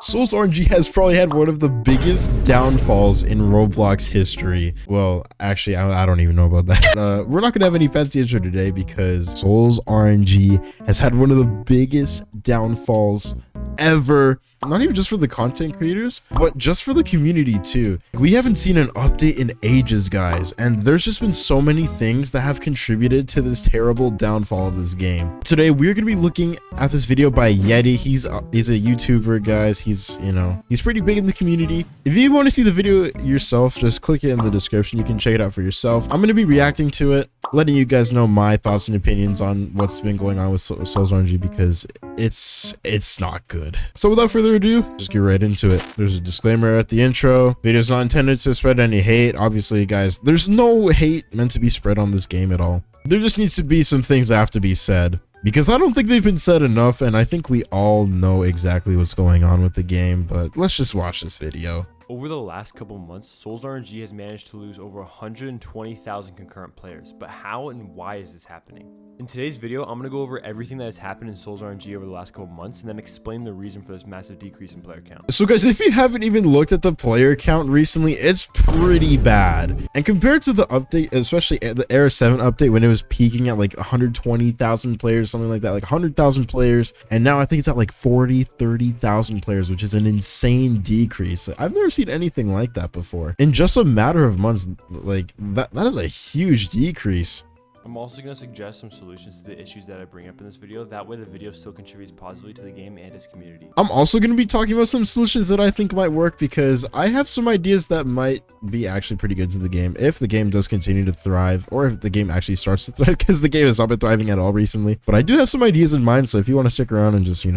Souls RNG has probably had one of the biggest downfalls in Roblox history. Well, actually, I don't even know about that. We're not gonna have any fancy intro today because Souls RNG has had one of the biggest downfalls ever. Not even just for the content creators, but just for the community too. We haven't seen an update in ages, guys, and there's just been so many things that have contributed to this terrible downfall of this game. Today, we're gonna be looking at this video by Yettii. He's a YouTuber, guys. He's pretty big in the community. If you want to see the video yourself, just click it in the description. You can check it out for yourself. I'm gonna be reacting to it, letting you guys know my thoughts and opinions on what's been going on with Souls RNG because it's not good. So without further ado, just get right into it. There's a disclaimer at the intro. Video's not intended to spread any hate. Obviously, guys, there's no hate meant to be spread on this game at all. There just needs to be some things that have to be said because I don't think they've been said enough, and I think we all know exactly what's going on with the game, but let's just watch this video. Over the last couple months, Souls RNG has managed to lose over 120,000 concurrent players, but how and why is this happening? In today's video, I'm going to go over everything that has happened in Souls RNG over the last couple months and then explain the reason for this massive decrease in player count. So guys, if you haven't even looked at the player count recently, it's pretty bad. And compared to the update, especially the Era 7 update when it was peaking at like 120,000 players, something like that, like 100,000 players, and now I think it's at like 30,000 players, which is an insane decrease. I've never seen anything like that before in just a matter of months. Like that is a huge decrease. I'm also going to suggest some solutions to the issues that I bring up in this video. That way the video still contributes positively to the game and its community. I'm also going to be talking about some solutions that I think might work because I have some ideas that might be actually pretty good to the game if the game does continue to thrive, or if the game actually starts to thrive, because the game has not been thriving at all recently. But I do have some ideas in mind, so if you want to stick around and just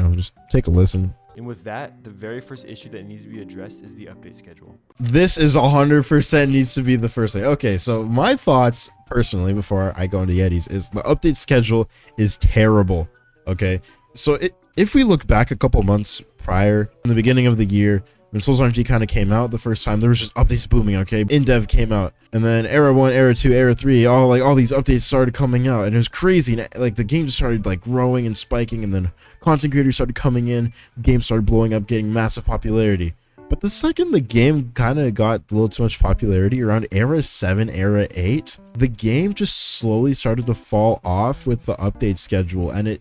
take a listen. And with that, the very first issue that needs to be addressed is the update schedule. This is 100% needs to be the first thing. Okay, so my thoughts personally before I go into Yettie's is the update schedule is terrible. Okay, so if we look back a couple months prior, in the beginning of the year, when Souls RNG kind of came out the first time, there was just updates booming. Okay, in-dev came out, and then Era 1, Era 2, Era 3, all these updates started coming out, and it was crazy. And like the game just started like growing and spiking, and then content creators started coming in, the game started blowing up, getting massive popularity. But the second the game kind of got a little too much popularity around Era 7, Era 8, the game just slowly started to fall off with the update schedule, and it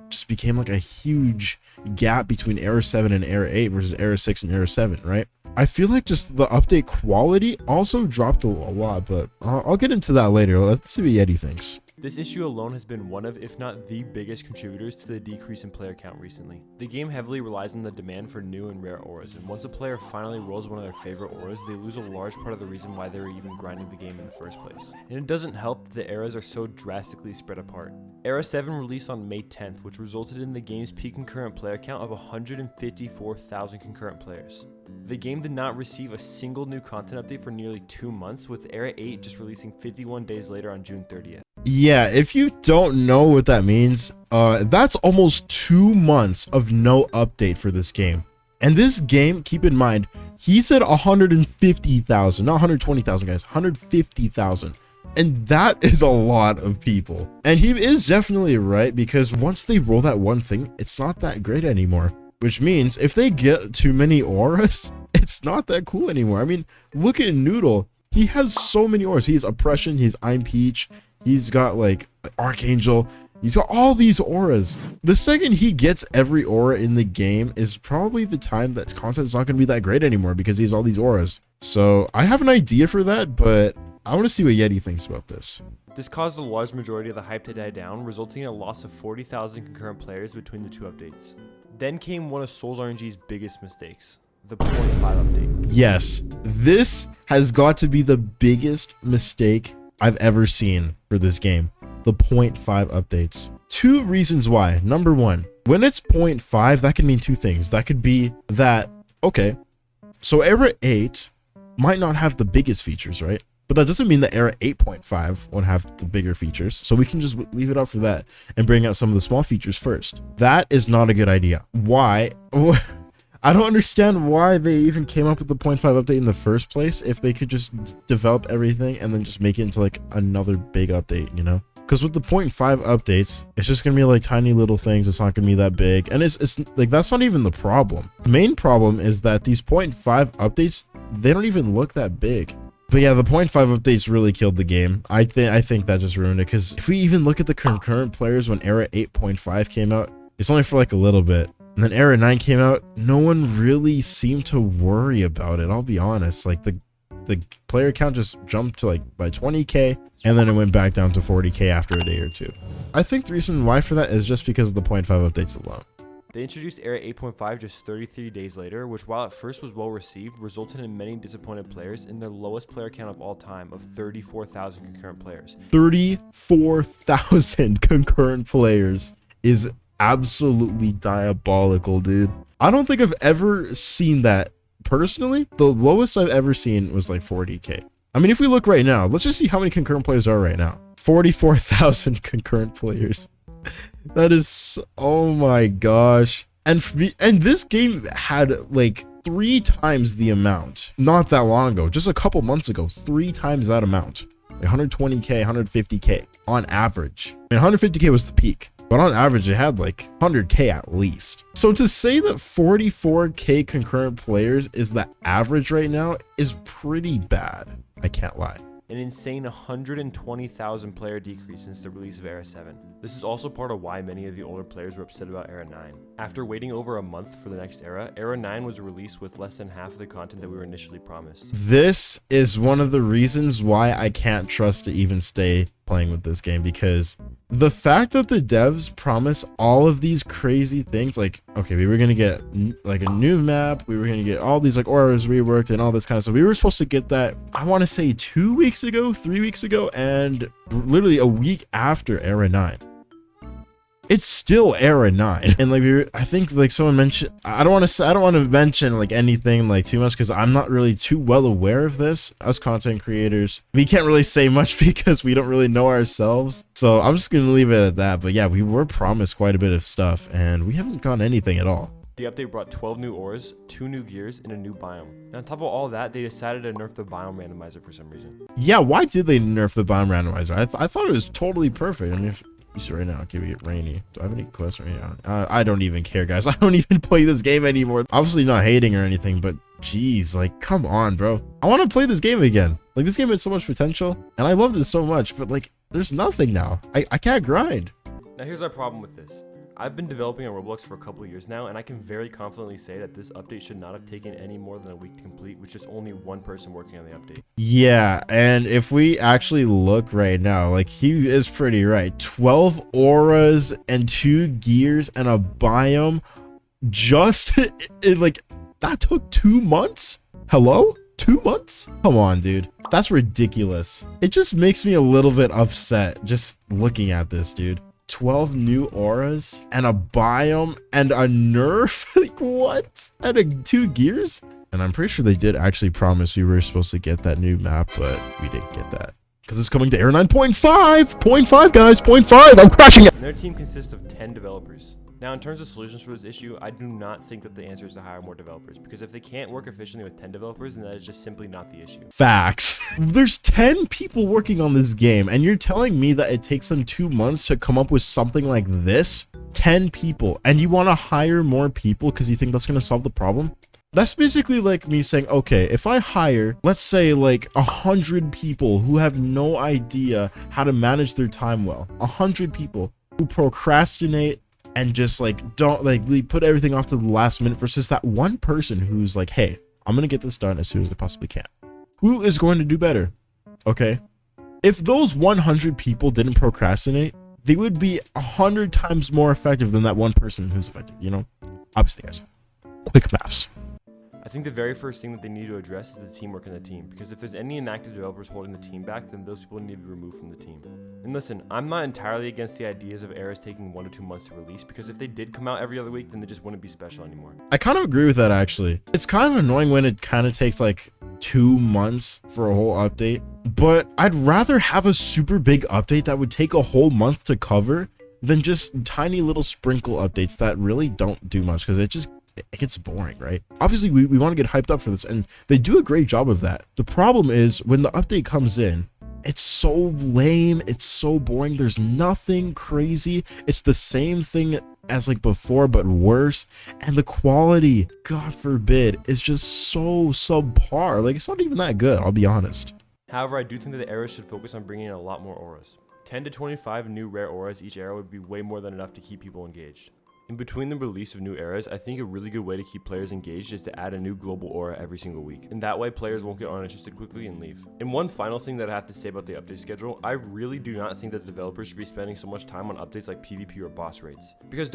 just became like a huge gap between Era 7 and Era 8 versus Era 6 and Era 7, right? I feel like just the update quality also dropped a lot, but I'll get into that later. Let's see what Yettii thinks. This issue alone has been one of, if not the biggest contributors to the decrease in player count recently. The game heavily relies on the demand for new and rare auras, and once a player finally rolls one of their favorite auras, they lose a large part of the reason why they were even grinding the game in the first place. And it doesn't help that the eras are so drastically spread apart. Era 7 released on May 10th, which resulted in the game's peak concurrent player count of 154,000 concurrent players. The game did not receive a single new content update for nearly 2 months, with Era 8 just releasing 51 days later on June 30th. Yeah, if you don't know what that means, that's almost 2 months of no update for this game. And this game, keep in mind, he said 150,000, not 120,000, guys, 150,000. And that is a lot of people. And he is definitely right, because once they roll that one thing, it's not that great anymore. Which means if they get too many auras, it's not that cool anymore. I mean, look at Noodle. He has so many auras. He's Oppression, he's I'm Peach, he's got like Archangel, he's got all these auras. The second he gets every aura in the game is probably the time that content's not going to be that great anymore because he has all these auras. So I have an idea for that, but I want to see what Yettii thinks about this. This caused a large majority of the hype to die down, resulting in a loss of 40,000 concurrent players between the two updates. Then came one of Souls RNG's biggest mistakes, the 0.5 update. Yes, this has got to be the biggest mistake I've ever seen for this game. The 0.5 updates. 2 reasons why. Number 1, when it's 0.5, that can mean 2 things. That could be that, okay, so Era 8 might not have the biggest features, right? But that doesn't mean that Era 8.5 won't have the bigger features. So we can just leave it up for that and bring out some of the small features first. That is not a good idea. Why? I don't understand why they even came up with the 0.5 update in the first place if they could just develop everything and then just make it into like another big update, Because with the 0.5 updates, it's just gonna be like tiny little things. It's not gonna be that big, and it's like that's not even the problem. The main problem is that these 0.5 updates, they don't even look that big. But yeah, the 0.5 updates really killed the game. I think that just ruined it, because if we even look at the concurrent players when Era 8.5 came out, it's only for like a little bit. And then Era 9 came out, no one really seemed to worry about it. I'll be honest, like the player count just jumped to like by 20k, and then it went back down to 40k after a day or two. I think the reason why for that is just because of the 0.5 updates alone. They introduced Era 8.5 just 33 days later, which while at first was well received, resulted in many disappointed players in their lowest player count of all time of 34,000 concurrent players. 34,000 concurrent players is absolutely diabolical, dude. I don't think I've ever seen that personally. The lowest I've ever seen was like 40k. I mean, if we look right now, let's just see how many concurrent players are right now. 44,000 concurrent players. That is, oh my gosh. And this game had like 3 times the amount not that long ago, just a couple months ago. 3 times that amount, like 120k, 150k on average. I mean, 150k was the peak, but on average it had like 100k at least. So to say that 44k concurrent players is the average right now is pretty bad. I can't lie. An insane 120,000 player decrease since the release of Era 7. This is also part of why many of the older players were upset about Era 9. After waiting over a month for the next era, Era 9 was released with less than half of the content that we were initially promised. This is one of the reasons why I can't trust to even stay playing with this game, because the fact that the devs promise all of these crazy things, like, okay, we were gonna get like a new map, we were gonna get all these like auras reworked and all this kind of stuff. We were supposed to get that, I want to say 2 weeks ago, 3 weeks ago, and literally a week after Era 9. It's still Era 9. And like I think like someone mentioned, I don't want to mention like anything like too much, because I'm not really too well aware of this. Us content creators, we can't really say much because we don't really know ourselves. So I'm just gonna leave it at that. But yeah, we were promised quite a bit of stuff, and we haven't gotten anything at all. The update brought 12 new auras, 2 new gears, and a new biome. And on top of all that, they decided to nerf the biome randomizer for some reason. Yeah, why did they nerf the biome randomizer? I thought it was totally perfect. I mean, you see right now, okay, we get rainy. Do I have any quests right now? I don't even care, guys. I don't even play this game anymore. Obviously not hating or anything, but geez, like, come on, bro. I want to play this game again. Like, this game had so much potential, and I loved it so much, but like, there's nothing now. I can't grind. Now here's our problem with this. I've been developing on Roblox for a couple of years now, and I can very confidently say that this update should not have taken any more than a week to complete, with just only one person working on the update. Yeah, and if we actually look right now, like, he is pretty right. 12 auras and 2 gears and a biome, just like, that took 2 months? Hello? 2 months? Come on, dude. That's ridiculous. It just makes me a little bit upset just looking at this, dude. 12 new auras and a biome and a nerf. Like, what? And 2 gears? And I'm pretty sure they did actually promise we were supposed to get that new map, but we didn't get that because it's coming to Era 9.5. 0.5, guys. 0.5. I'm crashing it. And their team consists of 10 developers. Now, in terms of solutions for this issue, I do not think that the answer is to hire more developers, because if they can't work efficiently with 10 developers, then that is just simply not the issue. Facts. There's 10 people working on this game, and you're telling me that it takes them 2 months to come up with something like this? 10 people, and you want to hire more people because you think that's going to solve the problem? That's basically like me saying, okay, if I hire, let's say like 100 people who have no idea how to manage their time well, 100 people who procrastinate and just like don't like put everything off to the last minute, versus that one person who's like, hey, I'm gonna get this done as soon as I possibly can. Who is going to do better? Okay, if those 100 people didn't procrastinate, they would be 100 times more effective than that one person who's effective, you know? Obviously, guys, quick maths. I think the very first thing that they need to address is the teamwork in the team, because if there's any inactive developers holding the team back, then those people need to be removed from the team. And listen, I'm not entirely against the ideas of eras taking 1 to 2 months to release, because if they did come out every other week, then they just wouldn't be special anymore. I kind of agree with that, actually. It's kind of annoying when it kind of takes like 2 months for a whole update, but I'd rather have a super big update that would take a whole month to cover than just tiny little sprinkle updates that really don't do much, because it gets boring, right? Obviously, we want to get hyped up for this, and they do a great job of that. The problem is when the update comes in, It's so lame. It's so boring. There's nothing crazy. It's the same thing as like before, but worse. And the quality, God forbid, is just so subpar. Like, it's not even that good, I'll be honest. However, I do think that the eras should focus on bringing in a lot more auras. 10 to 25 new rare auras each era would be way more than enough to keep people engaged. In between the release of new eras, I think a really good way to keep players engaged is to add a new global aura every single week. And that way players won't get uninterested quickly and leave. And one final thing that I have to say about the update schedule, I really do not think that developers should be spending so much time on updates like PvP or boss raids. Because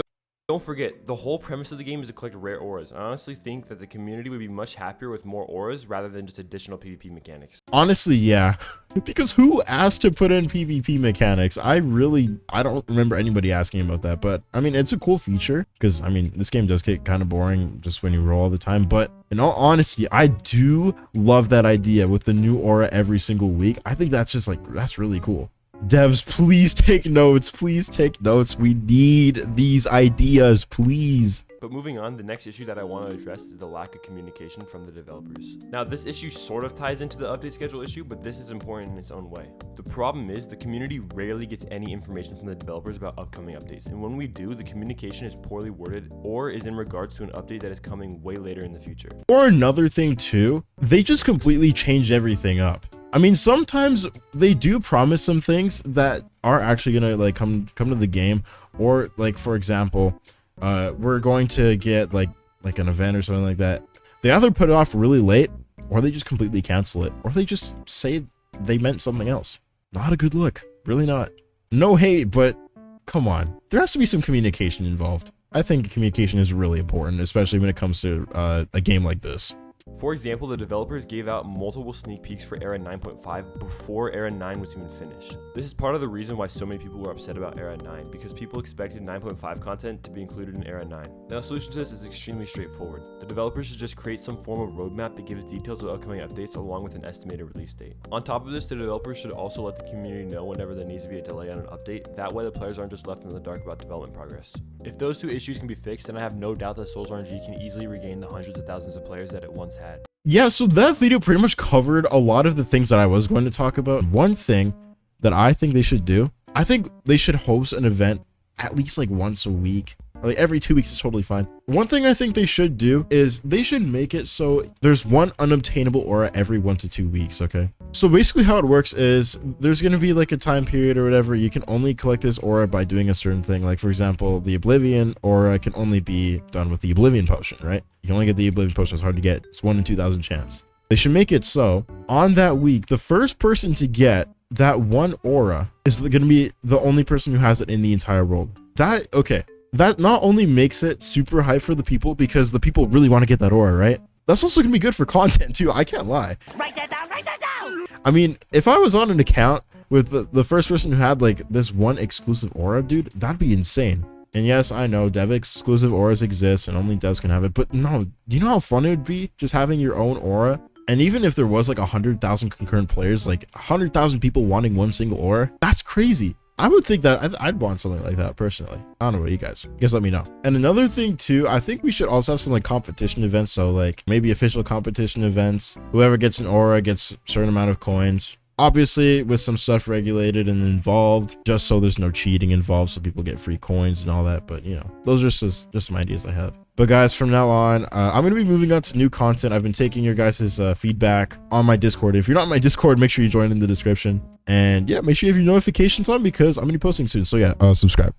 don't forget, the whole premise of the game is to collect rare auras. I honestly think that the community would be much happier with more auras rather than just additional PvP mechanics. Honestly, yeah. Because who asked to put in PvP mechanics? I don't remember anybody asking about that. But I mean, it's a cool feature because I mean, this game does get kind of boring just when you roll all the time. But in all honesty, I do love that idea with the new aura every single week. I think that's just like, that's really cool. Devs, please take notes. Please take notes. We need these ideas, please. But moving on, the next issue that I want to address is the lack of communication from the developers. Now, this issue sort of ties into the update schedule issue, but this is important in its own way. The problem is the community rarely gets any information from the developers about upcoming updates, and when we do, the communication is poorly worded or is in regards to an update that is coming way later in the future. Or another thing too, they just completely change everything up. I mean, sometimes they do promise some things that are actually gonna like come to the game, or like, for example, we're going to get like an event or something like that. They either put it off really late, or they just completely cancel it, or they just say they meant something else. Not a good look, really not. No hate, but come on, there has to be some communication involved. I think communication is really important, especially when it comes to a game like this. For example, the developers gave out multiple sneak peeks for Era 9.5 before Era 9 was even finished. This is part of the reason why so many people were upset about Era 9, because people expected 9.5 content to be included in Era 9. Now, the solution to this is extremely straightforward. The developers should just create some form of roadmap that gives details of upcoming updates along with an estimated release date. On top of this, the developers should also let the community know whenever there needs to be a delay on an update. That way the players aren't just left in the dark about development progress. If those two issues can be fixed, then I have no doubt that Souls RNG can easily regain the hundreds of thousands of players that it once had. Yeah, so that video pretty much covered a lot of the things that I was going to talk about. One thing that I think they should do, I think they should host an event at least like once a week. Like every 2 weeks is totally fine. One thing I think they should do is they should make it so there's one unobtainable aura every 1 to 2 weeks, okay? So basically how it works is there's going to be like a time period or whatever. You can only collect this aura by doing a certain thing. Like for example, the Oblivion aura can only be done with the Oblivion potion, right? You can only get the Oblivion potion. It's hard to get. It's 1 in 2,000 chance. They should make it so on that week, the first person to get that one aura is going to be the only person who has it in the entire world. That not only makes it super hype for the people because the people really want to get that aura, right? That's also gonna be good for content too. I can't lie. Write that down, write that down. I mean, if I was on an account with the first person who had like this one exclusive aura, dude, that'd be insane. And yes, I know dev exclusive auras exist and only devs can have it, but no, do you know how fun it would be just having your own aura? And even if there was like 100,000 concurrent players, like 100,000 people wanting one single aura, that's crazy. I would think that I'd want something like that personally. I don't know about you guys. Let me know. And another thing too, I think we should also have some like competition events. So like maybe official competition events. Whoever gets an aura gets a certain amount of coins. Obviously with some stuff regulated and involved, just so there's no cheating involved, so people get free coins and all that. But you know, those are just some ideas I have. But guys, from now on, I'm going to be moving on to new content. I've been taking your guys' feedback on my Discord. If you're not in my Discord, make sure you join in the description. And yeah, make sure you have your notifications on because I'm going to be posting soon. So yeah, subscribe.